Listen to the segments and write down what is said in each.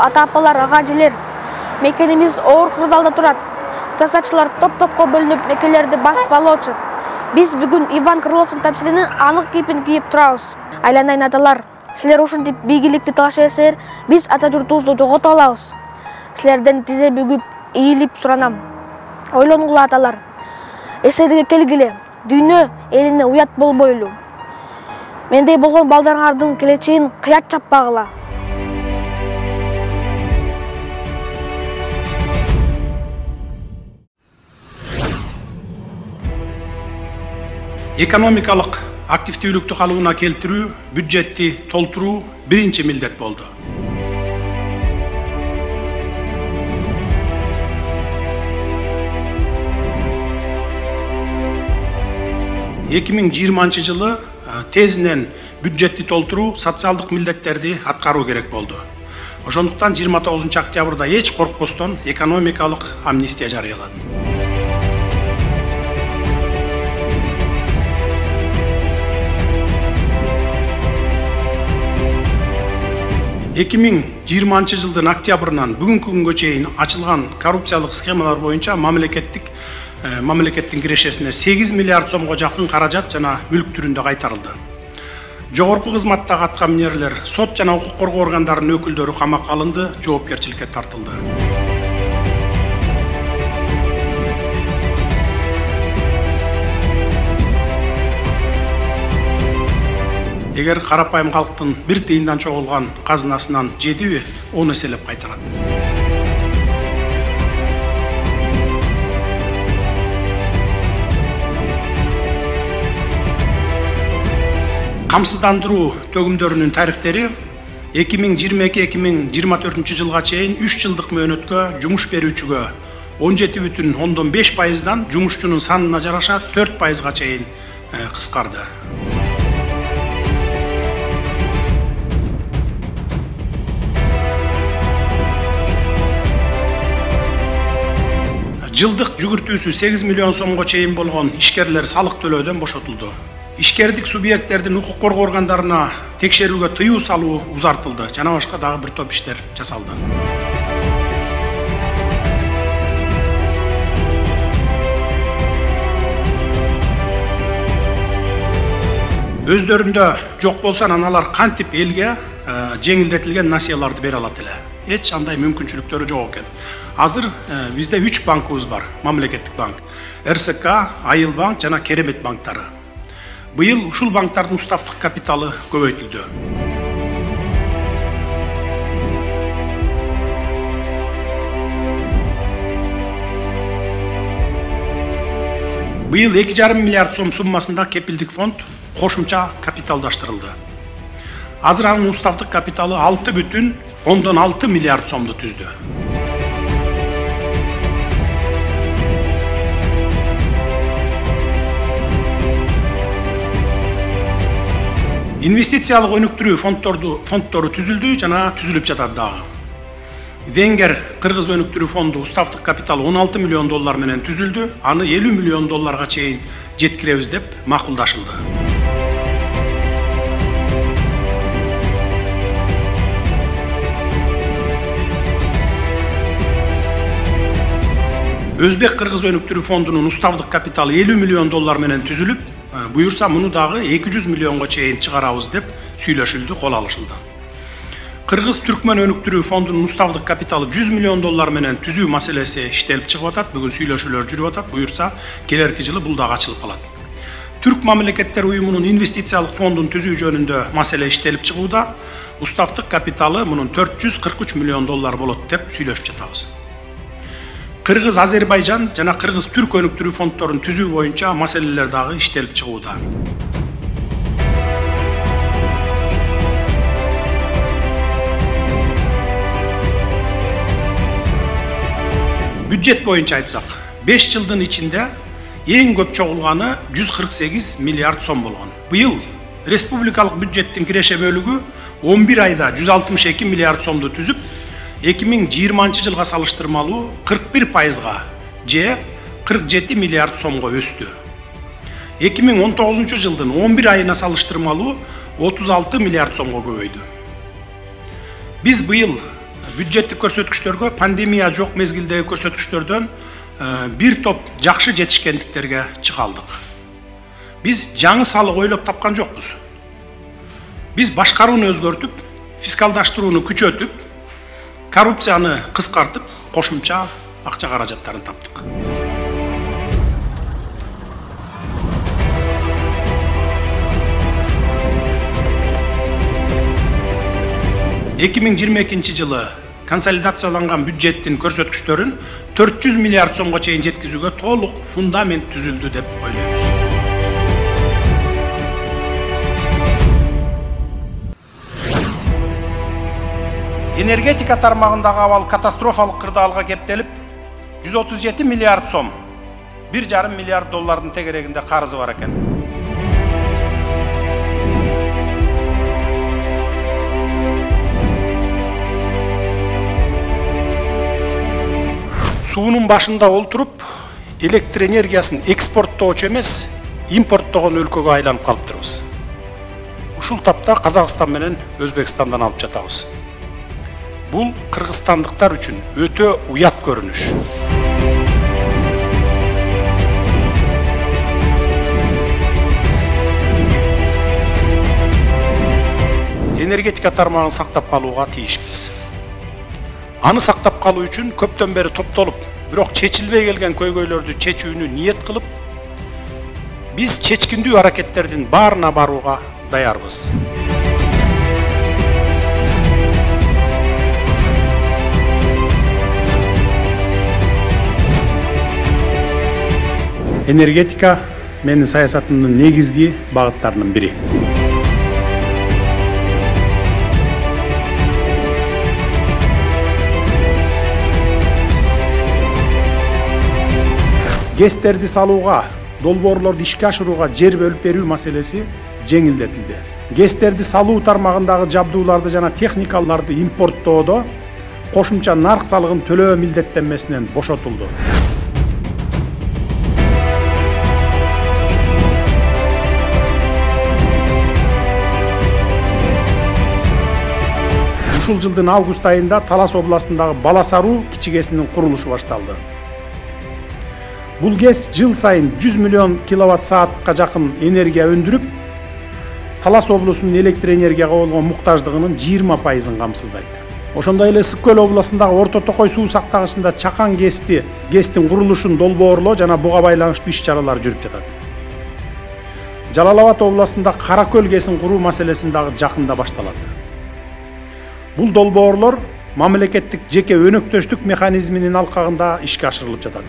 ата-апалар, аға-әжелер, мекенimiz оор кырдаалда турат. Саясатчылар топ-топко бөлүнүп мекелерди басып алуучу. Биз бүгүн Иван Крыловдун тамсилинин анык кейпин кийип турабыз. Айланайын аталар, силер ушинтип бийликти талаш этсеңер, биз ата журтубузду жогото алабыз. Силерден тизе бүгүп, ийилип суранам. Ойлонуңла аталар. Эседиге келгиле, дүйнө элине уят болбойлу. Мендей болгон балдарыңардын келечегин кыят чаппагыла. Экономикалык активдүүлүктү калыбына келтирүү, бюджетти толтуруу биринчи милдет болду. Эки миң жыйырманчы жылы тезинен бюджетти толтуруу, социалдык милдеттерди аткаруу керек болду. Ошондуктан 29 октябрда эч коркпостон экономикалык амнистия жарыялады. 2020 жылдын октябрынан бүгүнкү күнгө чейин ачылган коррупциялык схемалар боюнча мамлекеттин кирешесине 8 миллиард сомго жакын каражат жана мүлк түрүндө кайтарылды. Жогорку кызматтагы аткаминерлер, сот жана укук коргоо органдарынын өкүлдөрү камакка алынды, жоопкерчиликке тартылды. Эгер карапайым калктын бир тыйындан чогулган казынасынан 7 10 эселеп кайтарат. Камсыздандыруу төгүмдөрүнүн тарифтери 2022-2024 жылга чейин 3 жылдык мөөнөткө жумуш берүүчүгө 17,5%дан жумушчунун санына жараша 4%га чейин кыскарды. Жылдык жүгүртүүсү 8 миллион сомго чейин болгон ишкерлер салык төлөөдөн бошотулду. Ишкердик субъекттердин укук коргоо органдарына текшерүүгө тыюу салуу узартылды. Жана башка дагы бир топ иштер жасалды. Өздөрүндө жок болсо аналар кантип элге жеңилдетилген насыяларды бере алат эле. Эч андай мүмкүнчүлүктөрү жок экен. Азыр бизде 3 банкыбыз бар, мамлекеттик банк. РСК, Айыл банк жана Керемет банктары. Быйыл ушул банктардын уставдык капиталы көбөйтүлдү. Быйыл 2,5 миллиард сом суммасында кепилдик фонд кошумча капиталдаштырылды. Азыр анын уставдык капиталы 6,6 миллиард сомду түздү. Инвестициялык өнүктүрүү фонддору түзүлдү жана түзүлүп жатат дагы. Венгер Кыргыз өнүктүрүү фонду уставдык капиталы 16 миллион доллар менен түзүлдү, аны 50 миллион долларга чейин жеткиребиз деп макулдашылды. Өзбек Кыргыз өнүктүрүү фондунун уставдык капиталы 50 миллион доллар менен түзүлүп, буюрса муну дагы 200 миллионго чейин чыгарабыз деп сүйлөшүлдү, кол алышылды. Кыргыз-Түркмөн өнүктүрүү фондунун уставдык капиталы 100 миллион доллар менен түзүү маселеси иштелип чыгып атат, бүгүн сүйлөшүүлөр жүрүп атат, буюрса келерки жылы бул дагы ачылып калат. Түрк мамлекеттер уюмунун инвестициялык фондун түзүү жөнүндө маселе иштелип чыгууда, уставдык капиталы мунун 443 миллион доллар болот деп сүйлөшүп жатабыз. Кыргыз-Азербайжан жана Кыргыз-Түрк өнүктүрүү фонддорун түзүү боюнча маселелер дагы иштелип чыгууда. Бюджет боюнча айтсак, 5 жылдын ичинде эң көп чогулганы 148 миллиард сом болгон. Быйыл республикалык бюджеттин киреше бөлүгү 11 айда 162 миллиард сомду түзүп, 2020 жылга салыштырмалуу 41%га же 47 миллиард сомго өстү. 2019 жылдын 11 айына салыштырмалуу 36 миллиард сомго көбөйдү. Биз быйыл бюджеттик көрсөткүчтөргө пандемия жок мезгилдеги көрсөткүчтөрдөн бир топ жакшы жетишкендиктерге чыга алдык. Биз жаңы салык ойлоп тапкан жокпуз. Биз башкарууну өзгөртүп, фискалдаштырууну күчөтүп, коррупцияны кыскартып, кошумча акча каражаттарын таптык. жылы консолидацияланган бюджеттин көрсөткүчтөрүн 400 миллиард сомго чейин жеткизүүгө толук фундамент түзүлдү деп ойлойбуз. Энергетика тармагындагы абал катастрофалык кырдаалга кептелип, 137 миллиард сом, 1,5 миллиард доллардын тегерегинде карызы бар экен. Суунун башында олтуруп, электр энергиясын экспорттоочу эмес, импорттогон өлкөгө айланып калыптырбыз. Ушул тапта Казакстан менен Өзбекстандан алып жатабыз. Бул кыргызстандыктар үчүн өтө уят көрүнүш. Энергетика тармагын сактап калууга тийишпиз. Аны сактап калуу үчүн көптөн бери топтолуп, бирок чечилбей келген көйгөйлөрдү чечүүнү ниет кылып, биз чечкиндүү аракеттердин баарына барууга даярбыз. Энергетика менин саясатымдын негизги багыттарынын бири. ГЭСтерди салууга, долбоорлорду ишке ашырууга жер бөлүп берүү маселеси жеңилдетилди. ГЭСтерди салуу тармагындагы жабдууларды жана техникаларды импорттоодо кошумча нарк салыгын төлөө милдеттенмесинен бошотулду. Ушул жылдын август айында Талас областындагы Баласаруу кичи ГЭСинин курулушу башталды. Бул ГЭС жыл сайын 100 миллион киловатт саатка жакын энергия өндүрүп, Талас облусунун электр энергияга болгон муктаждыгынын 20%-ын камсыздайт. Ошондой эле Ысык көл областындагы Орто Токой суу сактагычында Чакан ГЭСтин курулушун долбоорлоо жана буга байланыштуу иш-чаралар жүрүп жатат. Жалал Абад областында Кара көл ГЭСин куруу маселесин дагы жакында башталат. Бул долбоорлор мамлекеттик жеке өнөктөштүк механизминин алкагында ишке ашырылып жатат.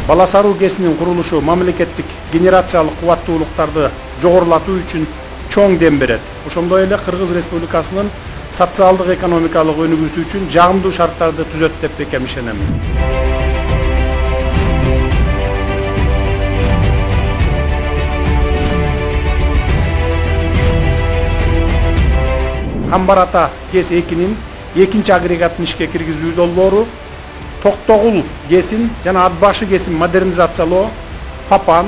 Баласаруу ГЭСинин курулушу мамлекеттик генерациялык кубаттуулуктарды жогорулатуу үчүн чоң дем берет. Ошондой эле Кыргыз Республикасынын социалдык экономикалык өнүгүүсү үчүн жагымдуу шарттарды түзөт деп бекем ишенем. Камбар Ата ГЭС 2-нин экинчи агрегатын ишке киргизүү долбоору, Токтогул ГЭСин жана Атбашы ГЭСин модернизациялоо, Папан,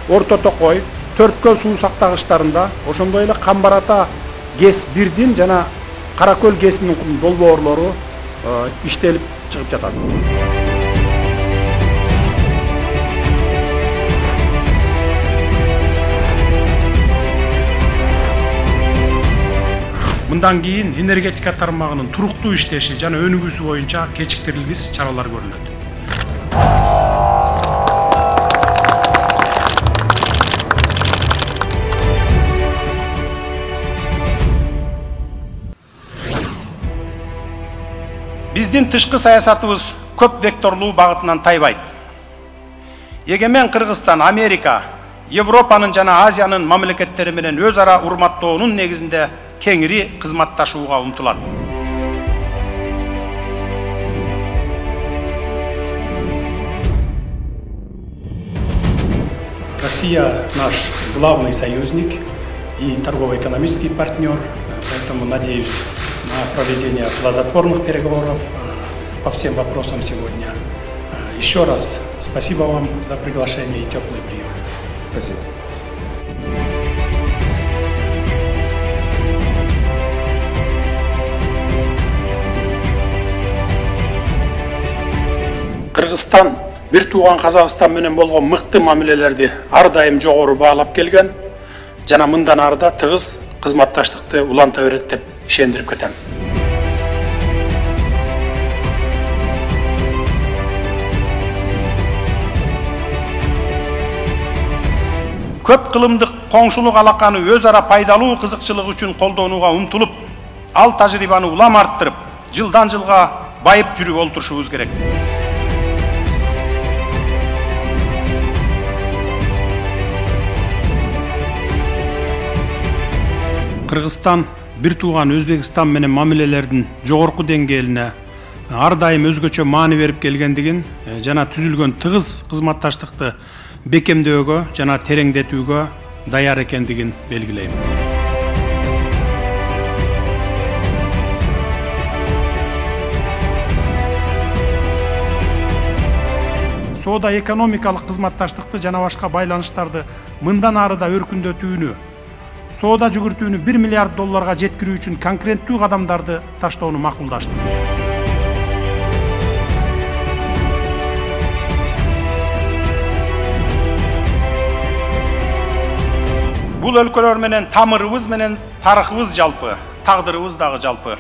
Орто Токой, Төрткөл суу сактагычтарында, ошондой эле Камбар Ата ГЭС 1-дин жана Каракөл ГЭСинин долбоорлору иштелип чыгып жатат. Мындан кийин энергетика тармагынын туруктуу иштеши жана өнүгүүсү боюнча кечиктирилгис чаралар көрүлөт. Биздин тышкы саясатыбыз көп векторлуу багытынан тайбайт. Эгемен Кыргызстан, Америка, Европанын жана Азиянын мамлекеттери менен өз ара урматтоонун негизинде кеңири кызматташууга умтулат. Россия наш главный союзник и торгово-экономический партнер, поэтому надеюсь на проведение плодотворных переговоров по всем вопросам сегодня. Еще раз спасибо вам за приглашение и теплый прием. Спасибо. Кыргызстан бир тууган Казакстан менен болгон мыкты мамилелерди ар дайым жогору баалап келген жана мындан ары да тыгыз кызматташтыкты уланта берет деп ишендирип кетем. Көп кылымдык коңшулук алаканы өз ара пайдалуу кызыкчылык үчүн колдонууга умтулуп, ал тажрыйбаны улам арттырып, жылдан жылга байып жүрүп олтурушубуз керек. Кыргызстан бир тууган Өзбекстан менен мамилелердин жогорку деңгээлине ар дайым өзгөчө маани берип келгендигин жана түзүлгөн тыгыз кызматташтыкты бекемдөөгө жана тереңдетүүгө даяр экендигин белгилейм. Соода экономикалык кызматташтыкты жана башка байланыштарды мындан ары да өркүндөтүүнү, соода жүгүртүүнү $1 миллиард жеткирүү үчүн конкреттүү кадамдарды таштоону макулдаштык. Бул өлкөлөр менен тамырыбыз менен тарыхыбыз жалпы, тагдырыбыз дагы жалпы.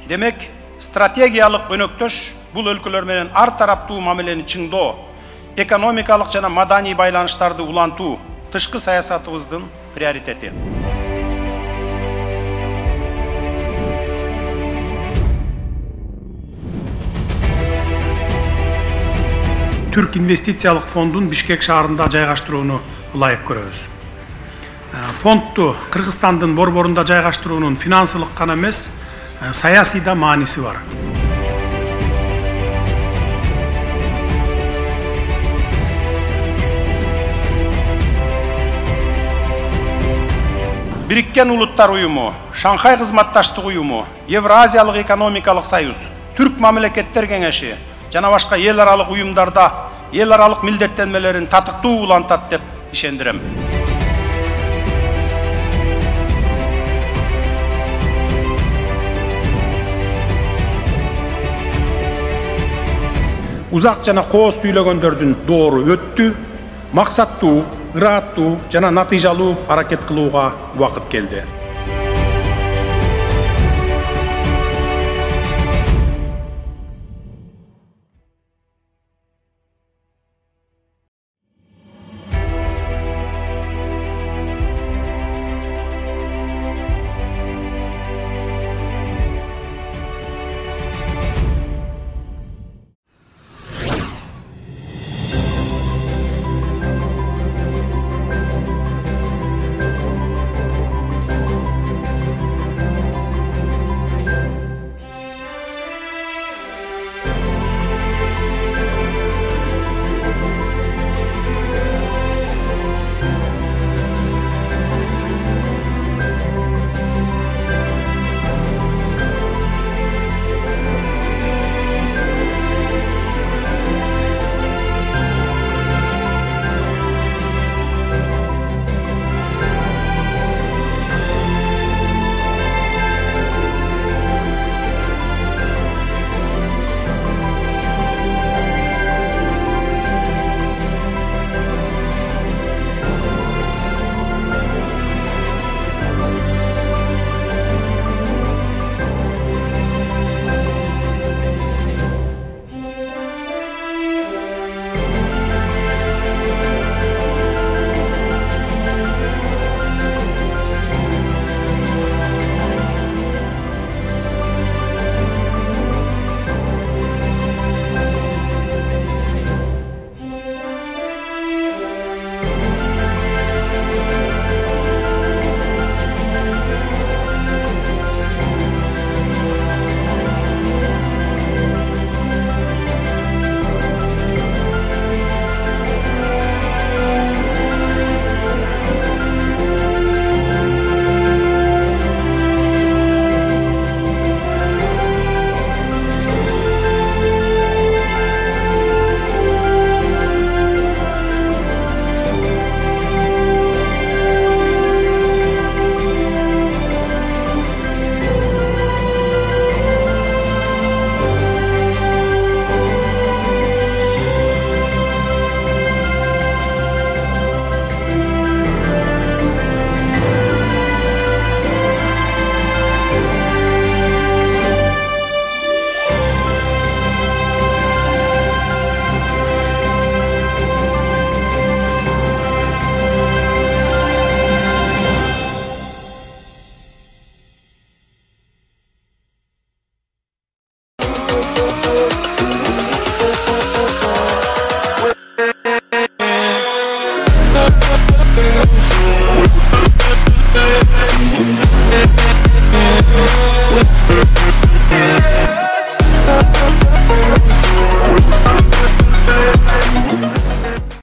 Демек, стратегиялык өнөктөш бул өлкөлөр менен ар тараптуу мамилени чыңдоо, экономикалык жана маданий байланыштарды улантуу тышкы саясатыбыздын приоритети. Түрк инвестициялык фондун Бишкек шаарында жайгаштырууну ылайык көрөбүз. Фондду Кыргызстандын борборунда жайгаштыруунун финансылык гана эмес, саясий да мааниси бар. Бириккен Улуттар уюму, Шанхай кызматташтык уюму, Евразиялык экономикалык союз, Түрк мамлекеттер кеңеши жана башка эл аралык уюмдарда эл аралык милдеттенмелерин татыктуу улантат деп ишендирем. Узак жана кооз сүйлөгөндөрдүн доору өттү, максаттуу, ырааттуу жана натыйжалуу аракет кылууга убакыт келди.